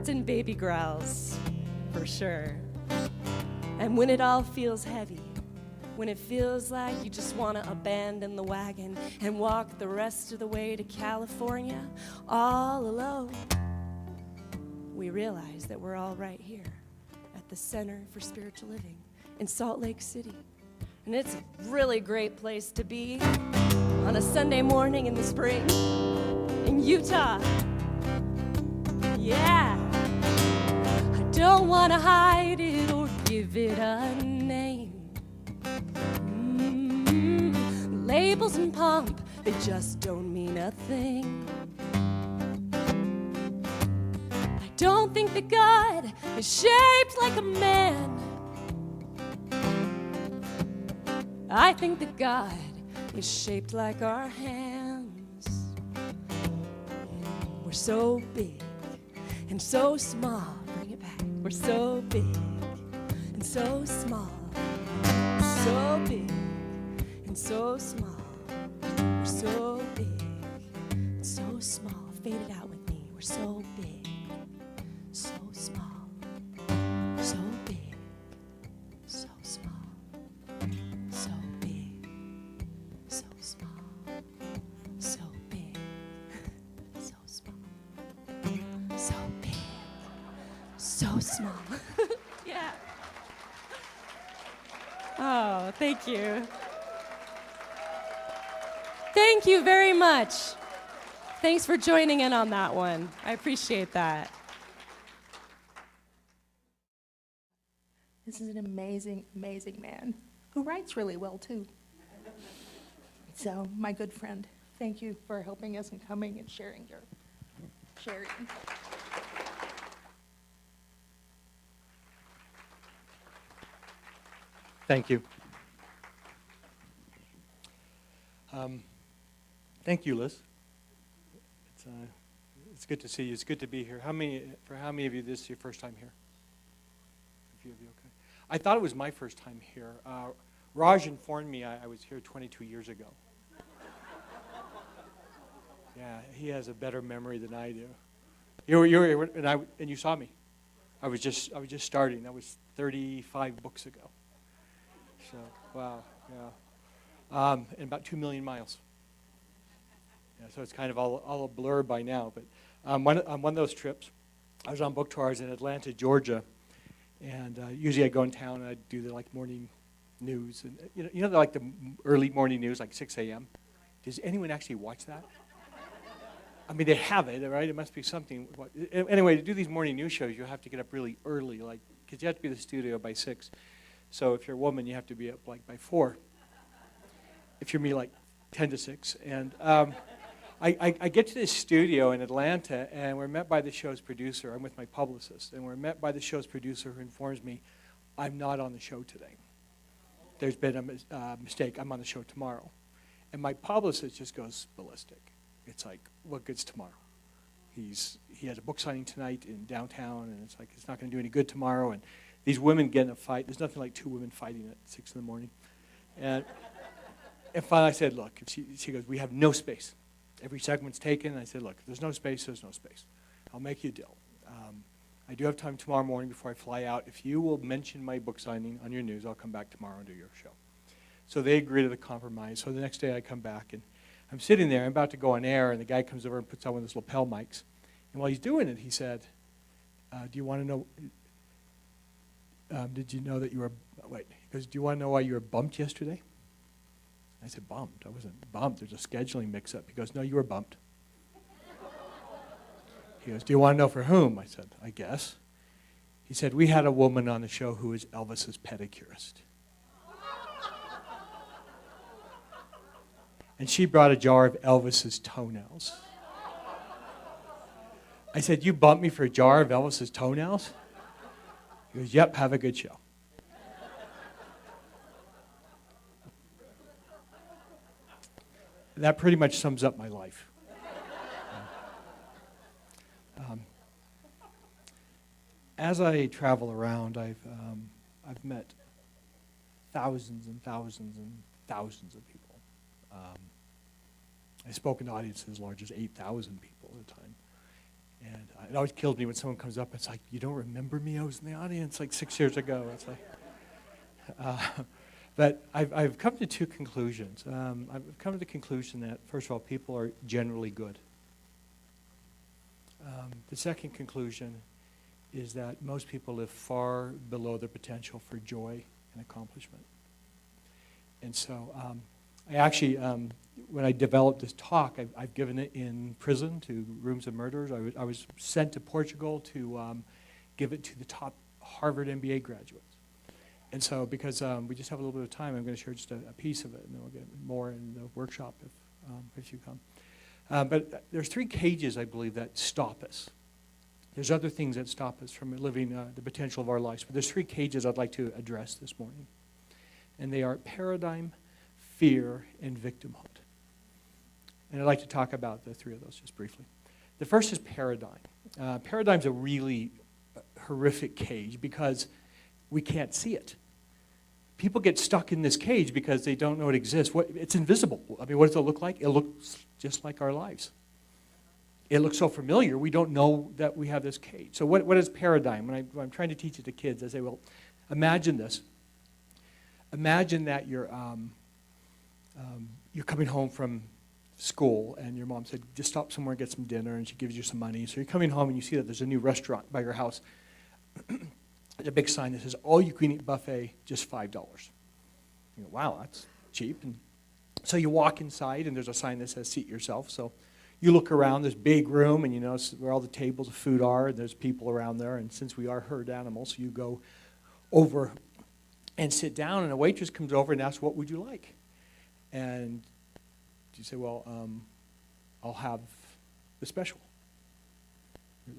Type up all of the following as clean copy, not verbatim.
grunts and baby growls, for sure. And when it all feels heavy, when it feels like you just want to abandon the wagon and walk the rest of the way to California all alone, we realize that we're all right here at the Center for Spiritual Living in Salt Lake City. And it's a really great place to be on a Sunday morning in the spring in Utah. Yeah. I don't want to hide it or give it a name. Labels and pomp, they just don't mean a thing. I don't think that God is shaped like a man. I think that God is shaped like our hands. We're so big and so small. Bring it back. We're so big and so small. So big and so small. We're so big and so small. Fade it out with me. We're so big, so small. So big, so small. So big, so small. So big, so small. So big, so small. Yeah. Oh, thank you. Thank you very much. Thanks for joining in on that one. I appreciate that. This is an amazing, amazing man who writes really well, too. So, my good friend, thank you for helping us and coming and sharing your sharing. Thank you. Thank you, Liz. It's good to see you. It's good to be here. How many of you this is your first time here? A few of you, okay. I thought it was my first time here. Raj informed me I was here 22 years ago. Yeah, he has a better memory than I do. You were and you saw me. I was just starting. That was 35 books ago. So wow, yeah, and about 2 million miles. Yeah, so it's kind of all a blur by now. But on one of those trips, I was on book tours in Atlanta, Georgia, and usually I go in town and I do the morning news, and you know the early morning news, like 6 a.m. Does anyone actually watch that? I mean, they have it, right? It must be something. Anyway, to do these morning news shows, you have to get up really early, because you have to be in the studio by 6. So if you're a woman, you have to be up by 4. If you're me, 10 to 6. And I get to this studio in Atlanta, and we're met by the show's producer. I'm with my publicist, and we're met by the show's producer who informs me I'm not on the show today. There's been a mistake. I'm on the show tomorrow. And my publicist just goes ballistic. It's like, what good's tomorrow? He has a book signing tonight in downtown, and it's like it's not going to do any good tomorrow. And these women get in a fight. There's nothing like 2 women fighting at 6 in the morning. And finally I said, look, she goes, we have no space. Every segment's taken. And I said, look, if there's no space, there's no space. I'll make you a deal. I do have time tomorrow morning before I fly out. If you will mention my book signing on your news, I'll come back tomorrow and do your show. So they agree to the compromise. So the next day I come back, and I'm sitting there. I'm about to go on air, and the guy comes over and puts on one of those lapel mics. And while he's doing it, he said, do you want to know, did you know that you were, wait, he goes, do you want to know why you were bumped yesterday? I said, bumped? I wasn't bumped. There's a scheduling mix-up. He goes, no, you were bumped. He goes, do you want to know for whom? I said, I guess. He said, we had a woman on the show who was Elvis's pedicurist. And she brought a jar of Elvis's toenails. I said, you bumped me for a jar of Elvis's toenails? He goes, yep, have a good show. That pretty much sums up my life. As I travel around, I've met thousands and thousands and thousands of people. I've spoken to audiences as large as 8,000 people at a time. And it always kills me when someone comes up and it's like, you don't remember me? I was in the audience like 6 years ago. It's like, but I've come to two conclusions. I've come to the conclusion that, first of all, people are generally good. The second conclusion is that most people live far below their potential for joy and accomplishment. And so I actually, when I developed this talk, I've given it in prison to rooms of murderers. I was sent to Portugal to give it to the top Harvard MBA graduates. And so because we just have a little bit of time, I'm going to share just a piece of it, and then we'll get more in the workshop if you come. But there's three cages, I believe, that stop us. There's other things that stop us from living the potential of our lives, but there's three cages I'd like to address this morning. And they are paradigm, fear, and victimhood. And I'd like to talk about the three of those just briefly. The first is paradigm. Paradigm's a really horrific cage because we can't see it. People get stuck in this cage because they don't know it exists. It's invisible. I mean, what does it look like? It looks just like our lives. It looks so familiar, we don't know that we have this cage. So what is paradigm? When I'm trying to teach it to kids, I say, well, imagine this. Imagine that you're coming home from school and your mom said, just stop somewhere and get some dinner, and she gives you some money. So you're coming home and you see that there's a new restaurant by your house. There's a big sign that says, all you can eat buffet, just $5. You go, wow, that's cheap. And so you walk inside and there's a sign that says seat yourself. So you look around this big room and you notice where all the tables of food are, and there's people around there. And since we are herd animals, you go over and sit down, and a waitress comes over and asks, what would you like? And you say, well, I'll have the special.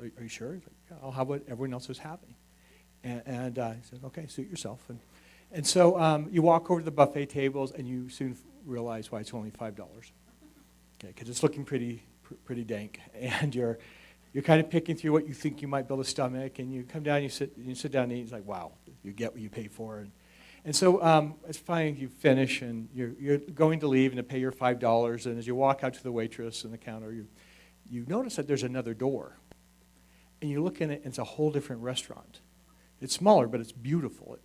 Are you sure? He's like, yeah, I'll have what everyone else is having. And he said, okay, suit yourself. And so you walk over to the buffet tables, and you soon realize why it's only $5. Okay, because it's looking pretty dank, and you're kind of picking through what you think you might build a stomach, and you come down, you sit down and eat. It's like, wow, you get what you pay for. And so it's fine. You finish, and you're going to leave and to pay your $5. And as you walk out to the waitress and the counter, you notice that there's another door, and you look in it, and it's a whole different restaurant. It's smaller, but it's beautiful.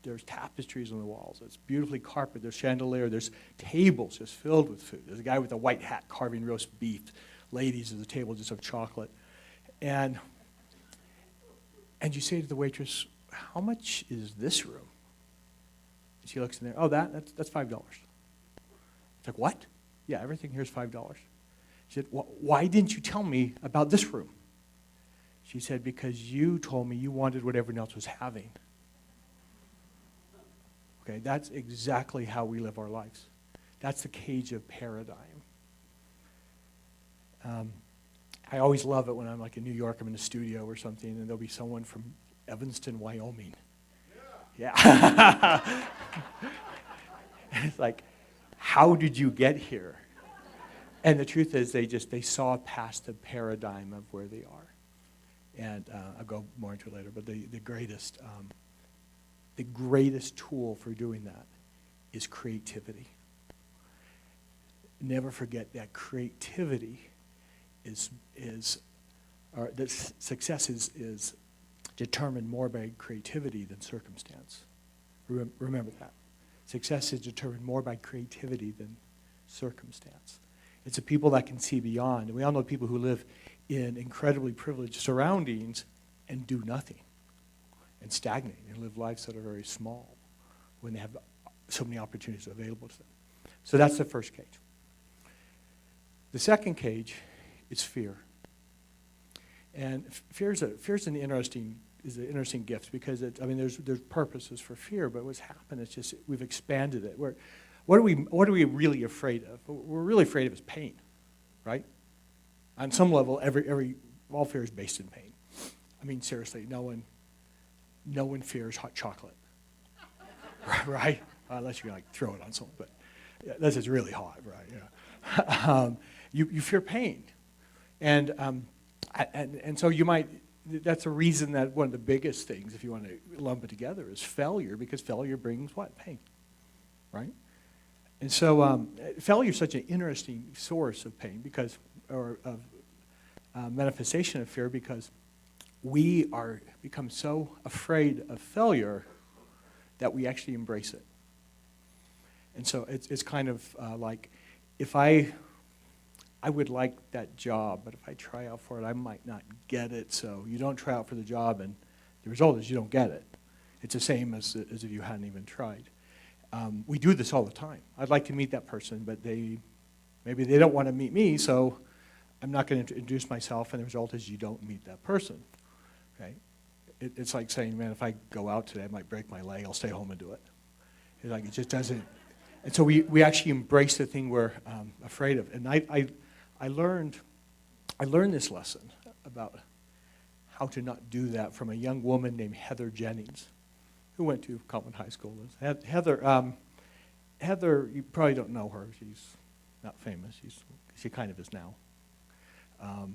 There's tapestries on the walls. It's beautifully carpeted. There's chandelier. There's tables just filled with food. There's a guy with a white hat carving roast beef. Ladies at the table just have chocolate. And you say to the waitress, how much is this room? And she looks in there. Oh, that's $5. It's like, what? Yeah, everything here is $5. She said, why didn't you tell me about this room? She said, because you told me you wanted what everyone else was having. Okay, that's exactly how we live our lives. That's the cage of paradigm. I always love it when I'm like in New York, I'm in a studio or something, and there'll be someone from Evanston, Wyoming. Yeah. It's like, how did you get here? And the truth is they saw past the paradigm of where they are. And I'll go more into it later, but the greatest tool for doing that is creativity. Never forget that creativity that success is determined more by creativity than circumstance. Remember that. Success is determined more by creativity than circumstance. It's the people that can see beyond. And we all know people who live in incredibly privileged surroundings and do nothing and stagnate and live lives that are very small when they have so many opportunities available to them. So that's the first cage. The second cage is fear. And fear's an interesting gift because there's purposes for fear, but what's happened is just we've expanded it. What are we really afraid of? What we're really afraid of is pain, right? On some level, all fear is based in pain. I mean, seriously, no one fears hot chocolate, right? Unless you're gonna throw it on someone, but yeah, this is really hot, right? Yeah. You fear pain, and so you might. That's a reason that one of the biggest things, if you want to lump it together, is failure, because failure brings what? Pain, right? And so failure is such an interesting source of pain because, or of manifestation of fear because we are become so afraid of failure that we actually embrace it. And so it's kind of like if I would like that job, but if I try out for it, I might not get it. So you don't try out for the job, and the result is you don't get it. It's the same as if you hadn't even tried. We do this all the time. I'd like to meet that person, but maybe they don't want to meet me, so I'm not going to introduce myself, and the result is you don't meet that person. Okay? It's like saying, man, if I go out today, I might break my leg. I'll stay home and do it. It's like it just doesn't. And so we actually embrace the thing we're afraid of. And I learned this lesson about how to not do that from a young woman named Heather Jennings, who went to Common High School. Heather, you probably don't know her. She's not famous. She kind of is now,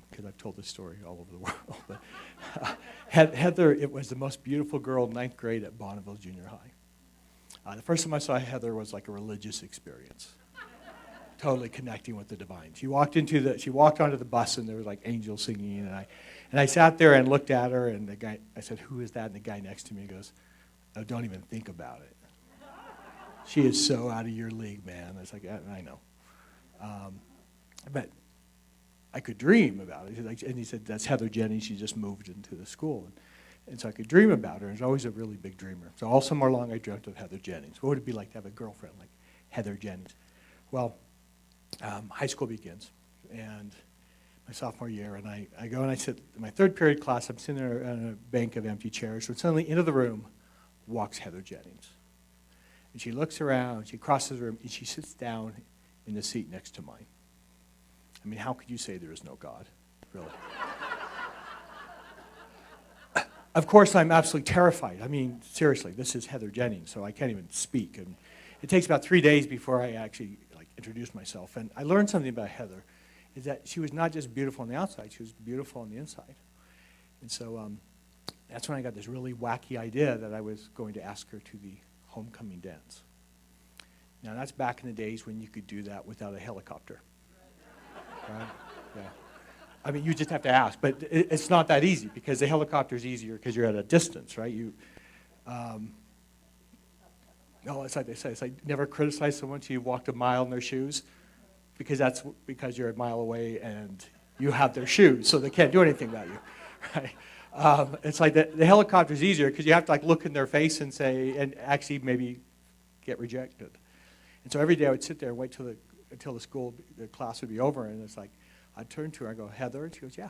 because I've told this story all over the world. But Heather, it was the most beautiful girl in 9th grade at Bonneville Junior High. The first time I saw Heather was like a religious experience, totally connecting with the divine. She walked onto the bus, and there was like angels singing, and I sat there and looked at her, and I said, "Who is that?" And the guy next to me goes, "Oh, don't even think about it. She is so out of your league, man." I was like, "I know," but I could dream about it. And he said, "That's Heather Jennings. She just moved into the school." And so I could dream about her. I was always a really big dreamer. So all summer long, I dreamt of Heather Jennings. What would it be like to have a girlfriend like Heather Jennings? Well, high school begins, and my sophomore year, and I go and I sit in my third period class. I'm sitting there on a bank of empty chairs. So suddenly into the room walks Heather Jennings. And she looks around, she crosses the room, and she sits down in the seat next to mine. I mean, how could you say there is no God, really? Of course, I'm absolutely terrified. I mean, seriously, this is Heather Jennings, so I can't even speak. And it takes about 3 days before I actually introduce myself. And I learned something about Heather, is that she was not just beautiful on the outside, she was beautiful on the inside. And so that's when I got this really wacky idea that I was going to ask her to the homecoming dance. Now, that's back in the days when you could do that without a helicopter. Right? Yeah. I mean, you just have to ask, but it's not that easy because the helicopter is easier because you're at a distance, right? No, it's like they say, it's like never criticize someone until you've walked a mile in their shoes, because that's because you're a mile away and you have their shoes, so they can't do anything about you, right? It's like the helicopter is easier because you have to look in their face and say, and actually maybe get rejected. And so every day I would sit there and wait until the class would be over, and it's like, I'd turn to her and go, "Heather?" And she goes, "Yeah."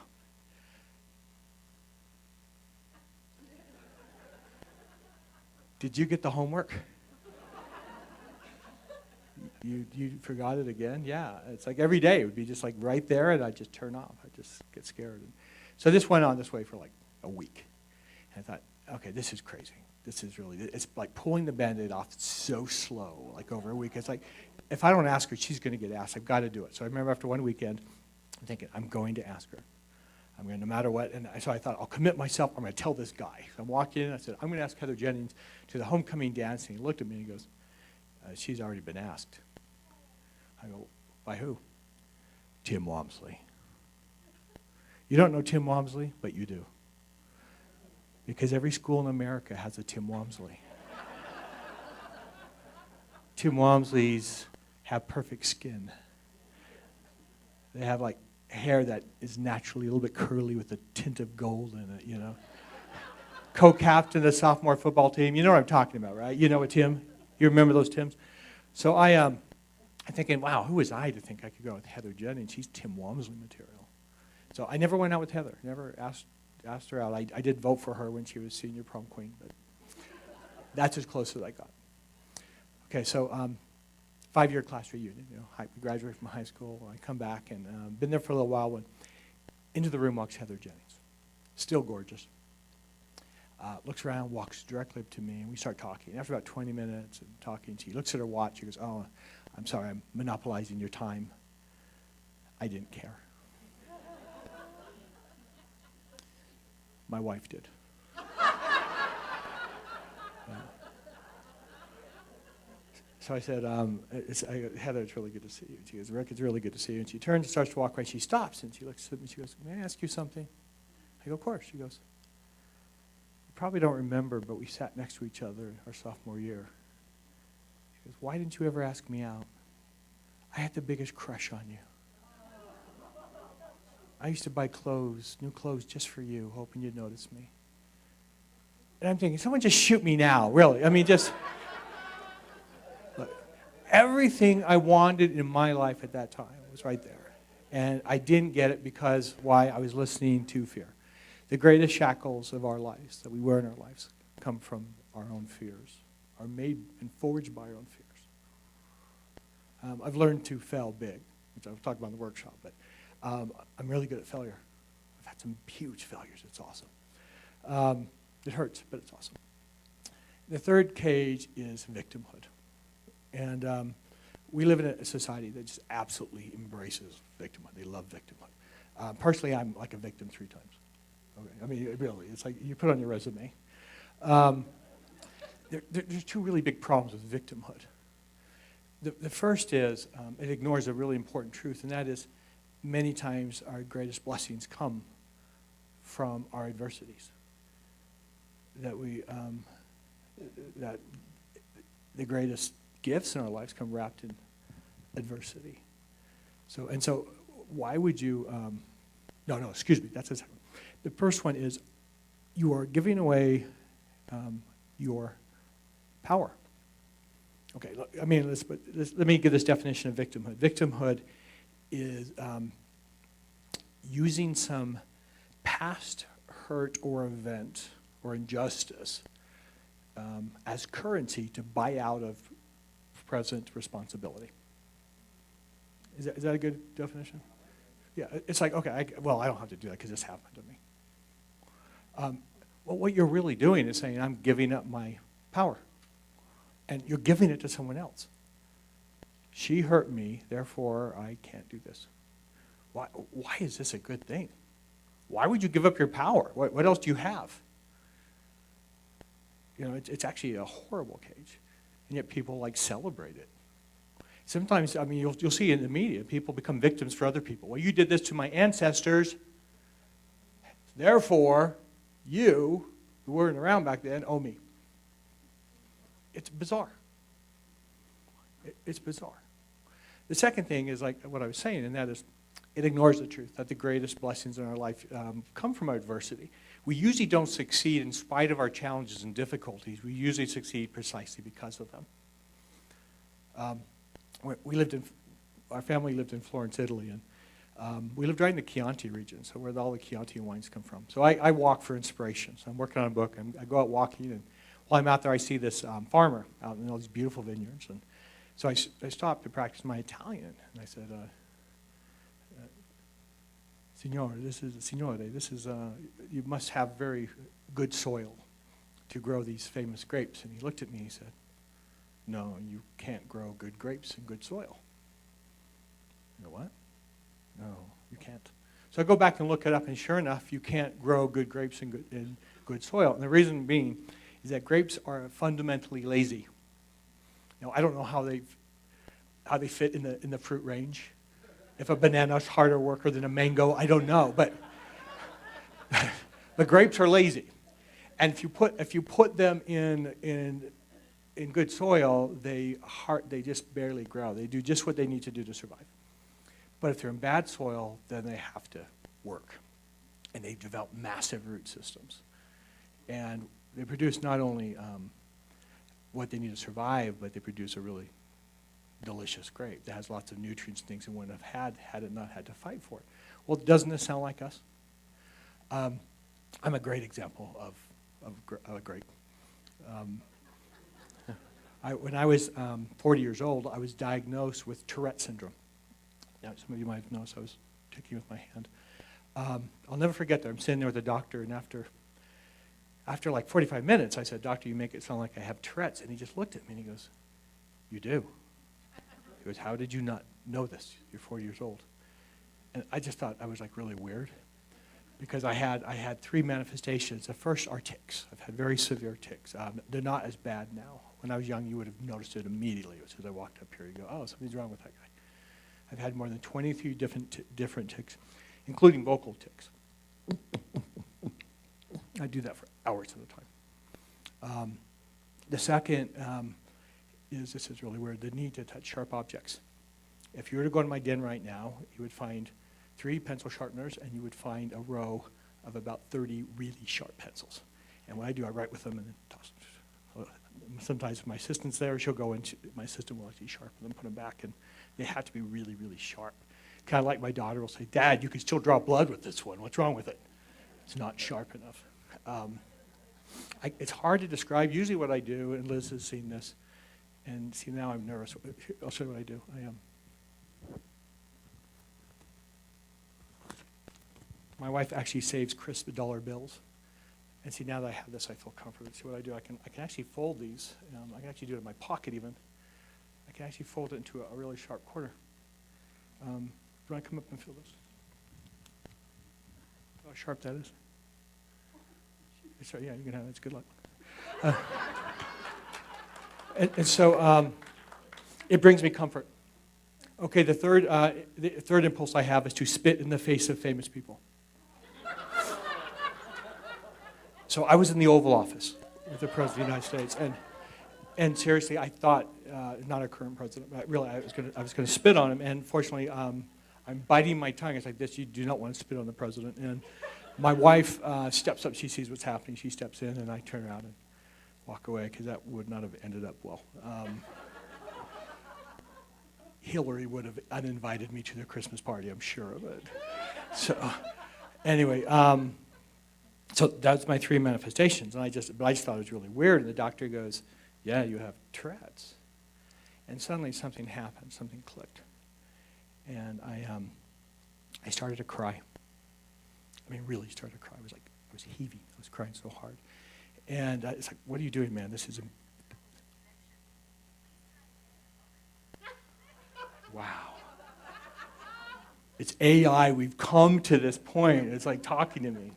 "Did you get the homework?" You forgot it again? Yeah. It's like every day it would be just like right there, and I'd just turn off. I'd just get scared. And so this went on this way for like a week. And I thought, okay, this is crazy. It's like pulling the Band-Aid off so slow, like over a week. It's like, if I don't ask her, she's going to get asked. I've got to do it. So I remember after one weekend, I'm thinking, I'm going to ask her. I'm going to, no matter what. And so I thought, I'll commit myself. I'm going to tell this guy. So I walked in, I said, I'm going to ask Heather Jennings to the homecoming dance. And he looked at me and he goes, she's already been asked. I go, by who? Tim Walmsley. You don't know Tim Walmsley, but you do. Because every school in America has a Tim Walmsley. Tim Walmsleys have perfect skin. They have like hair that is naturally a little bit curly with a tint of gold in it, you know. Co-captain of the sophomore football team. You know what I'm talking about, right? You know a Tim? You remember those Tims? So I'm thinking, wow, who was I to think I could go with Heather Jennings? She's Tim Walmsley material. So I never went out with Heather. Never asked her out. I did vote for her when she was senior prom queen, but that's as close as I got. Okay, so 5-year class reunion. You know, we graduated from high school. I come back and been there for a little while when into the room walks Heather Jennings, still gorgeous. Looks around, walks directly up to me, and we start talking. After about 20 minutes of talking, she looks at her watch. She goes, "Oh, I'm sorry, I'm monopolizing your time." I didn't care. My wife did. So I said, Heather, it's really good to see you. She goes, Rick, it's really good to see you. And she turns and starts to walk away. She stops and she looks at me. She goes, may I ask you something? I go, of course. She goes, you probably don't remember, but we sat next to each other our sophomore year. She goes, why didn't you ever ask me out? I had the biggest crush on you. I used to buy clothes, new clothes just for you, hoping you'd notice me. And I'm thinking, someone just shoot me now, really. I mean, just... Look, everything I wanted in my life at that time was right there. And I didn't get it because, why? I was listening to fear. The greatest shackles of our lives, that we wear in our lives, come from our own fears, are made and forged by our own fears. I've learned to fail big, which I've talked about in the workshop, but I'm really good at failure. I've had some huge failures. It's awesome. It hurts, but it's awesome. The third cage is victimhood. And we live in a society that just absolutely embraces victimhood. They love victimhood. Personally, I'm like a victim 3 times. Okay. I mean, really, it's like you put on your resume. There's 2 really big problems with victimhood. The first is it ignores a really important truth, and that is many times our greatest blessings come from our adversities. That the greatest gifts in our lives come wrapped in adversity. So why would you, excuse me, that's the second one. The first one is you are giving away your power. Okay, let me give this definition of victimhood. Victimhood is using some past hurt or event or injustice as currency to buy out of present responsibility. Is that a good definition? Yeah, it's like, okay, I don't have to do that because this happened to me. Well, what you're really doing is saying, I'm giving up my power. And you're giving it to someone else. She hurt me, therefore I can't do this. Why is this a good thing? Why would you give up your power? What else do you have? You know, it's actually a horrible cage. And yet people like celebrate it. Sometimes, I mean, you'll see in the media, people become victims for other people. Well, you did this to my ancestors, therefore, you, who weren't around back then, owe me. It's bizarre. It's bizarre. The second thing is like what I was saying, and that is it ignores the truth that the greatest blessings in our life come from our adversity. We usually don't succeed in spite of our challenges and difficulties. We usually succeed precisely because of them. Our family lived in Florence, Italy, and we lived right in the Chianti region, so where all the Chianti wines come from. So I walk for inspiration. So I'm working on a book, and I go out walking, and while I'm out there, I see this farmer out in all these beautiful vineyards. And so I stopped to practice my Italian, and I said, Signore, this is, you must have very good soil to grow these famous grapes. And he looked at me and he said, no, you can't grow good grapes in good soil. I go, what? No, you can't. So I go back and look it up, and sure enough, you can't grow good grapes in good soil. And the reason being is that grapes are fundamentally lazy. You know, I don't know how they fit in the fruit range. If a banana is harder worker than a mango, I don't know. But the grapes are lazy, and if you put them in good soil, they just barely grow. They do just what they need to do to survive. But if they're in bad soil, then they have to work, and they develop massive root systems, and they produce not only what they need to survive, but they produce a really delicious grape that has lots of nutrients and things it wouldn't have had it not had to fight for it. Well, doesn't this sound like us? I'm a great example of a grape. When I was 40 years old, I was diagnosed with Tourette syndrome. Now, some of you might have noticed I was ticking with my hand. I'll never forget that. I'm sitting there with the doctor, and after like 45 minutes, I said, Doctor, you make it sound like I have Tourette's. And he just looked at me, and he goes, you do. He goes, how did you not know this? You're 40 years old. And I just thought I was like really weird, because I had 3 manifestations. The first are tics. I've had very severe tics. They're not as bad now. When I was young, you would have noticed it immediately. As soon as I walked up here, you go, oh, something's wrong with that guy. I've had more than 23 different tics, including vocal tics. I do that for hours at a time. The second this is really weird, the need to touch sharp objects. If you were to go to my den right now, you would find 3 pencil sharpeners, and you would find a row of about 30 really sharp pencils. And what I do, I write with them and then toss. Sometimes if my assistant's there, she'll go into, my assistant will actually sharpen them, put them back, and they have to be really, really sharp. Kind of like my daughter will say, Dad, you can still draw blood with this one. What's wrong with it? It's not sharp enough. It's hard to describe. Usually what I do, and Liz has seen this, and see now I'm nervous. I'll show you what I do. My wife actually saves crisp dollar bills. And see, now that I have this, I feel comforted. See what I do? I can actually fold these. I can actually do it in my pocket even. I can actually fold it into a really sharp corner. Do you want to come up and feel this? How sharp that is? Yeah, you can have it. It's good luck. And so it brings me comfort. Okay, the third impulse I have is to spit in the face of famous people. So I was in the Oval Office with the President of the United States, and seriously, I thought, not our current president, but really I was going to spit on him, and fortunately, I'm biting my tongue. It's like this, you do not want to spit on the president. And my wife steps up, she sees what's happening, she steps in, and I turn around and walk away, because that would not have ended up well. Hillary would have uninvited me to the Christmas party, I'm sure of it. So, anyway, so that's my 3 manifestations, and I just thought it was really weird. And the doctor goes, "Yeah, you have Tourette's." And suddenly something happened, something clicked, and I started to cry. I mean, really started to cry. I was heaving. I was crying so hard, and it's like, "What are you doing, man? This is wow." It's AI. We've come to this point. It's like talking to me.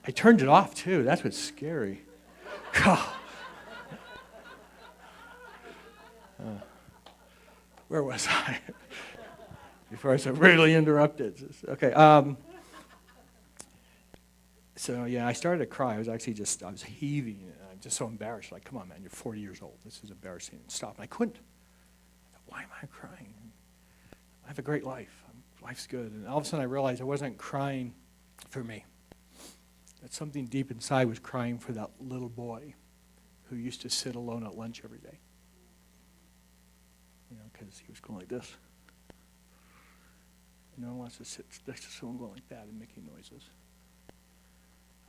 I turned it off, too. That's what's scary. Where was I? Before I was really interrupted. Okay. So, yeah, I started to cry. I was heaving. I'm just so embarrassed. Like, come on, man, you're 40 years old. This is embarrassing. Stop. And I couldn't. Why am I crying? I have a great life. Life's good. And all of a sudden I realized I wasn't crying for me. That something deep inside was crying for that little boy who used to sit alone at lunch every day. You know, because he was going like this. No one wants to sit next to someone going like that and making noises.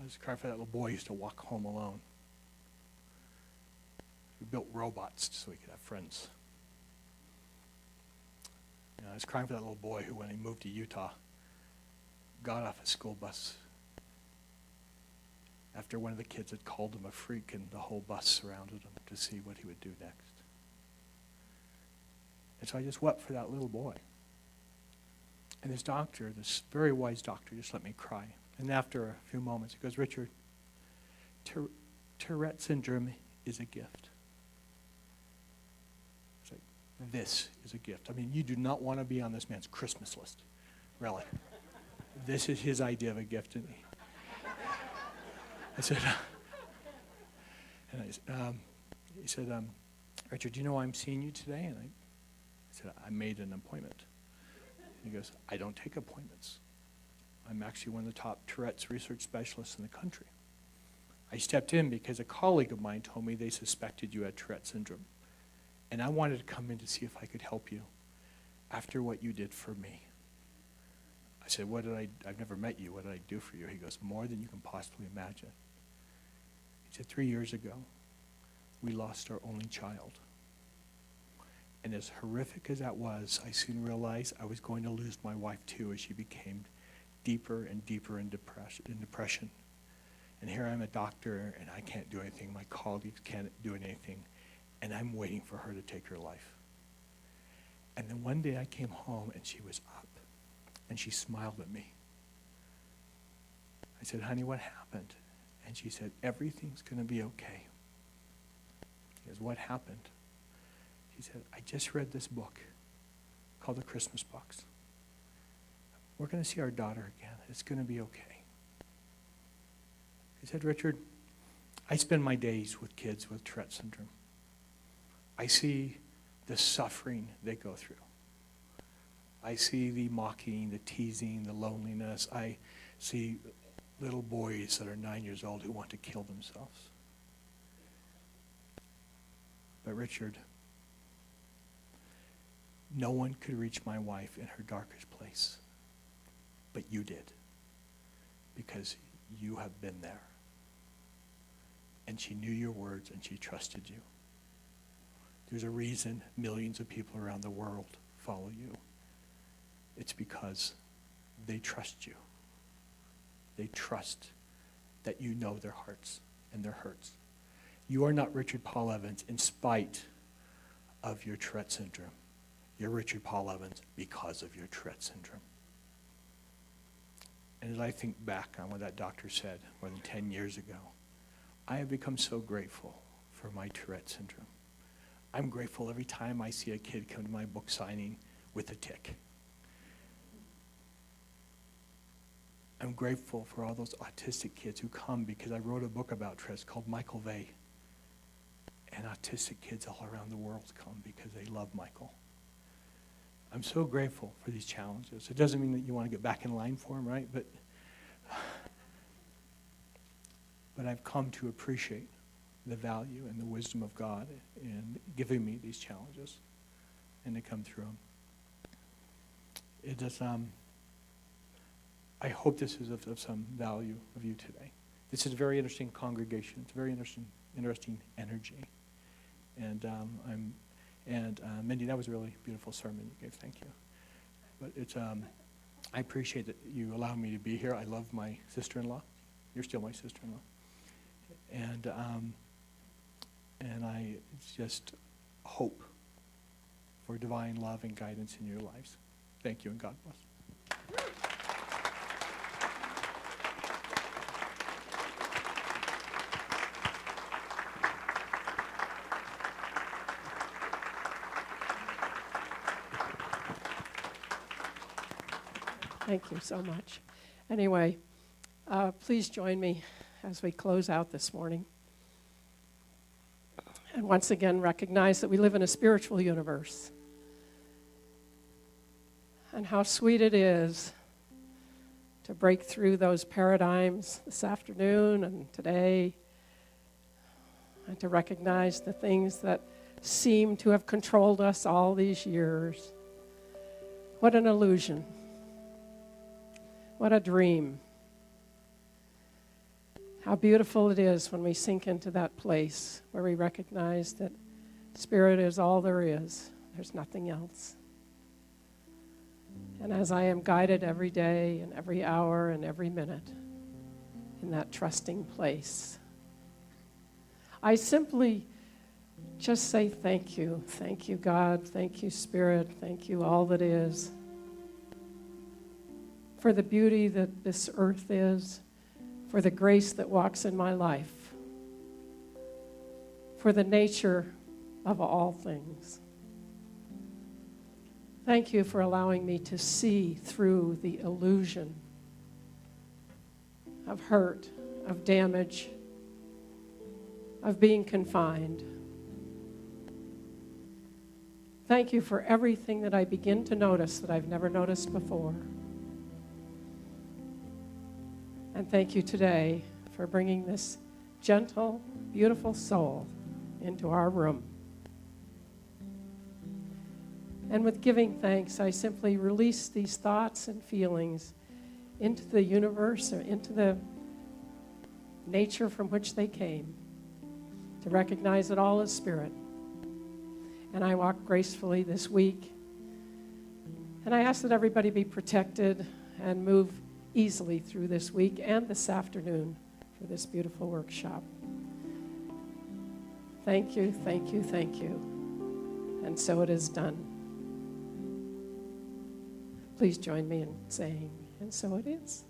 I was crying for that little boy who used to walk home alone. We built robots so he could have friends. You know, I was crying for that little boy who, when he moved to Utah, got off a school bus after one of the kids had called him a freak, and the whole bus surrounded him to see what he would do next. And so I just wept for that little boy. And this doctor, this very wise doctor, just let me cry. And after a few moments, he goes, "Richard, Tourette syndrome is a gift." It's like, this is a gift. I mean, you do not want to be on this man's Christmas list, really. This is his idea of a gift. And I said, he said, "Richard, do you know why I'm seeing you today?" And I said, "I made an appointment." He goes, "I don't take appointments. I'm actually one of the top Tourette's research specialists in the country. I stepped in because a colleague of mine told me they suspected you had Tourette syndrome. And I wanted to come in to see if I could help you after what you did for me." I said, "I've never met you. What did I do for you?" He goes, "More than you can possibly imagine." He said, 3 years ago, we lost our only child. And as horrific as that was, I soon realized I was going to lose my wife too, as she became deeper and deeper in depression. And here I'm a doctor, and I can't do anything. My colleagues can't do anything. And I'm waiting for her to take her life. And then one day I came home, and she was up, and she smiled at me. I said, "Honey, what happened?" And she said, everything's going to be okay. He goes, what happened? She said, I just read this book called The Christmas Box. We're going to see our daughter again. It's going to be okay. He said, Richard, I spend my days with kids with Tourette syndrome. I see the suffering they go through. I see the mocking, the teasing, the loneliness. I see little boys that are 9 years old who want to kill themselves. But Richard, no one could reach my wife in her darkest place, but you did, because you have been there. And she knew your words and she trusted you. There's a reason millions of people around the world follow you. It's because they trust you. They trust that you know their hearts and their hurts. You are not Richard Paul Evans in spite of your Tourette syndrome. You're Richard Paul Evans because of your Tourette syndrome. And as I think back on what that doctor said more than 10 years ago, I have become so grateful for my Tourette syndrome. I'm grateful every time I see a kid come to my book signing with a tic. I'm grateful for all those autistic kids who come because I wrote a book about Tourette's called Michael Vey. And autistic kids all around the world come because they love Michael. I'm so grateful for these challenges. It doesn't mean that you want to get back in line for them, right? But I've come to appreciate the value and the wisdom of God in giving me these challenges and to come through them. It does, I hope this is of some value of you today. This is a very interesting congregation. It's a very interesting energy. And Mindy, that was a really beautiful sermon you gave. Thank you. But it's I appreciate that you allow me to be here. I love my sister-in-law. You're still my sister-in-law. And I just hope for divine love and guidance in your lives. Thank you and God bless. Thank you so much. Anyway, please join me as we close out this morning. And once again, recognize that we live in a spiritual universe. And how sweet it is to break through those paradigms this afternoon and today, and to recognize the things that seem to have controlled us all these years. What an illusion. What a dream. How beautiful it is when we sink into that place where we recognize that Spirit is all there is. There's nothing else. And as I am guided every day and every hour and every minute in that trusting place, I simply just say thank you. Thank you, God. Thank you, Spirit. Thank you, all that is, for the beauty that this earth is, for the grace that walks in my life, for the nature of all things. Thank you for allowing me to see through the illusion of hurt, of damage, of being confined. Thank you for everything that I begin to notice that I've never noticed before. And thank you today for bringing this gentle, beautiful soul into our room. And with giving thanks, I simply release these thoughts and feelings into the universe or into the nature from which they came, to recognize that all is spirit. And I walk gracefully this week. And I ask that everybody be protected and move easily through this week and this afternoon for this beautiful workshop. Thank you, thank you, thank you. And so it is done. Please join me in saying, and so it is.